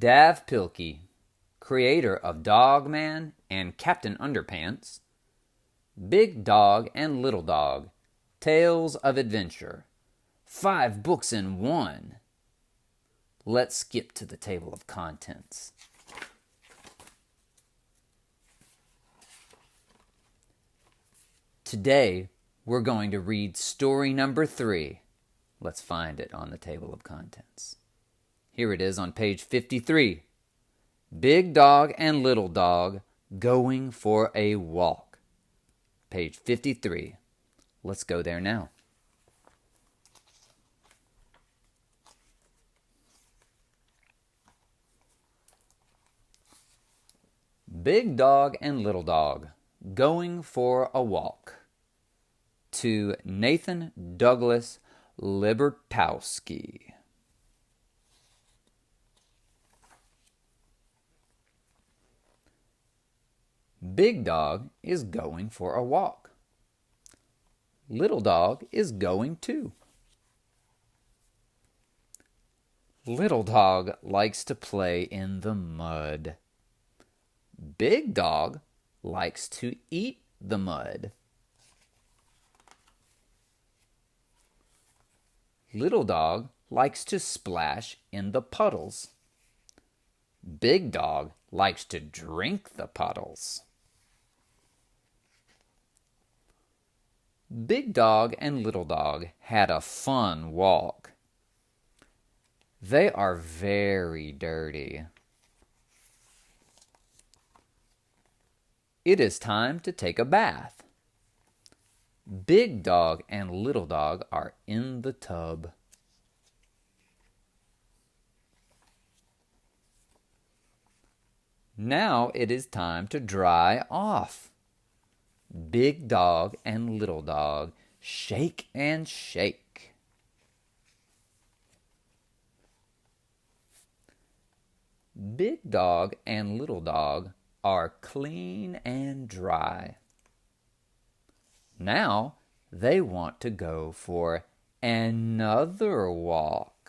Dav Pilkey, creator of Dog Man and Captain Underpants, Big Dog and Little Dog, Tales of Adventure, 5 books in one. Let's skip to the table of contents. Today, we're going to read story number 3. Let's find it on the table of contents. Here it is on page 53. Big Dog and Little Dog Going for a Walk. Page 53. Let's go there now. Big Dog and Little Dog Going for a Walk. To Nathan Douglas Libertowski. Big Dog is going for a walk. Little Dog is going too. Little Dog likes to play in the mud. Big Dog likes to eat the mud. Little Dog likes to splash in the puddles. Big Dog likes to drink the puddles. Big Dog and Little Dog had a fun walk. They are very dirty. It is time to take a bath. Big Dog and Little Dog are in the tub. Now it is time to dry off. Big Dog and Little Dog shake and shake. Big Dog and Little Dog are clean and dry. Now they want to go for another walk.